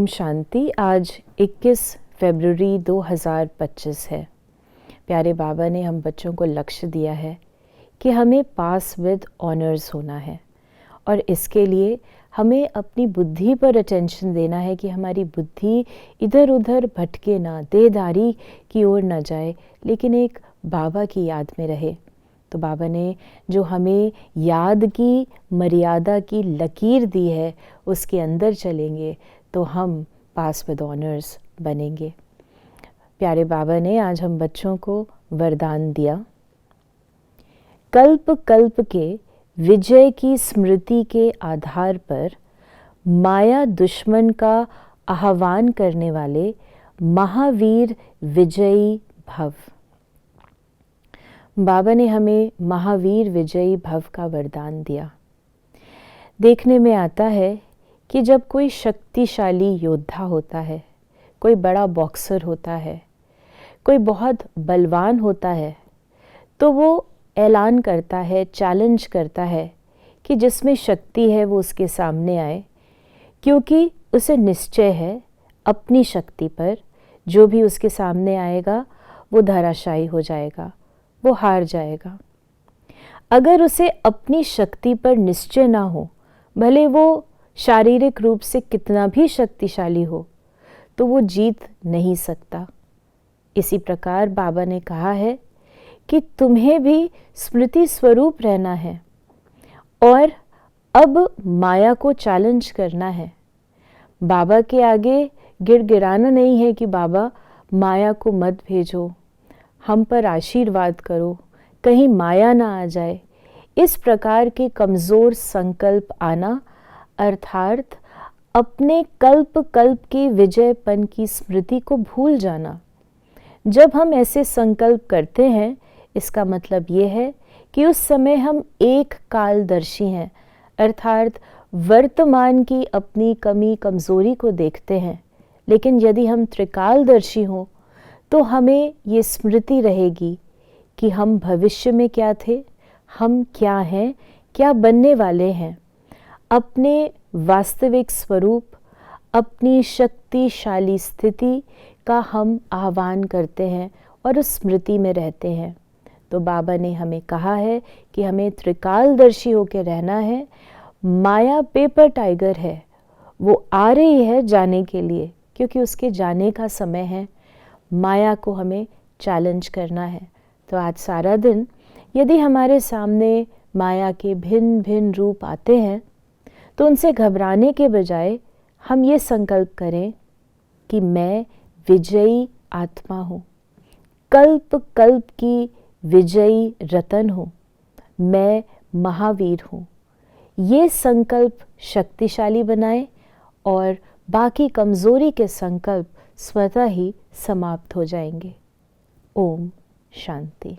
शांति। आज 21 फरवरी 2025 है। प्यारे बाबा ने हम बच्चों को लक्ष्य दिया है कि हमें पास विद ऑनर्स होना है और इसके लिए हमें अपनी बुद्धि पर अटेंशन देना है कि हमारी बुद्धि इधर उधर भटके ना, देहधारी की ओर न जाए, लेकिन एक बाबा की याद में रहे। तो बाबा ने जो हमें याद की मर्यादा की लकीर दी है उसके अंदर चलेंगे तो हम पास विद ऑनर्स बनेंगे। प्यारे बाबा ने आज हम बच्चों को वरदान दिया, कल्प कल्प के विजय की स्मृति के आधार पर माया दुश्मन का आह्वान करने वाले महावीर विजयी भव। बाबा ने हमें महावीर विजयी भव का वरदान दिया। देखने में आता है कि जब कोई शक्तिशाली योद्धा होता है, कोई बड़ा बॉक्सर होता है, कोई बहुत बलवान होता है, तो वो ऐलान करता है, चैलेंज करता है कि जिसमें शक्ति है वो उसके सामने आए, क्योंकि उसे निश्चय है अपनी शक्ति पर जो भी उसके सामने आएगा वो धराशायी हो जाएगा, वो हार जाएगा। अगर उसे अपनी शक्ति पर निश्चय ना हो, भले वो शारीरिक रूप से कितना भी शक्तिशाली हो, तो वो जीत नहीं सकता। इसी प्रकार बाबा ने कहा है कि तुम्हें भी स्मृति स्वरूप रहना है और अब माया को चैलेंज करना है। बाबा के आगे गिड़गिड़ाना नहीं है कि बाबा माया को मत भेजो, हम पर आशीर्वाद करो, कहीं माया ना आ जाए। इस प्रकार के कमज़ोर संकल्प आना अर्थात अपने कल्प कल्प के विजयपन की स्मृति को भूल जाना। जब हम ऐसे संकल्प करते हैं, इसका मतलब ये है कि उस समय हम एक कालदर्शी हैं, अर्थात वर्तमान की अपनी कमी कमज़ोरी को देखते हैं। लेकिन यदि हम त्रिकालदर्शी हों तो हमें ये स्मृति रहेगी कि हम भविष्य में क्या थे, हम क्या हैं, क्या बनने वाले हैं। अपने वास्तविक स्वरूप, अपनी शक्तिशाली स्थिति का हम आह्वान करते हैं और उस स्मृति में रहते हैं। तो बाबा ने हमें कहा है कि हमें त्रिकालदर्शी होकर रहना है। माया पेपर टाइगर है, वो आ रही है जाने के लिए, क्योंकि उसके जाने का समय है। माया को हमें चैलेंज करना है। तो आज सारा दिन यदि हमारे सामने माया के भिन्न भिन्न रूप आते हैं तो उनसे घबराने के बजाय हम ये संकल्प करें कि मैं विजयी आत्मा हूँ, कल्प कल्प की विजयी रतन हूँ, मैं महावीर हूँ। ये संकल्प शक्तिशाली बनाए और बाकी कमज़ोरी के संकल्प स्वतः ही समाप्त हो जाएंगे। ओम शांति।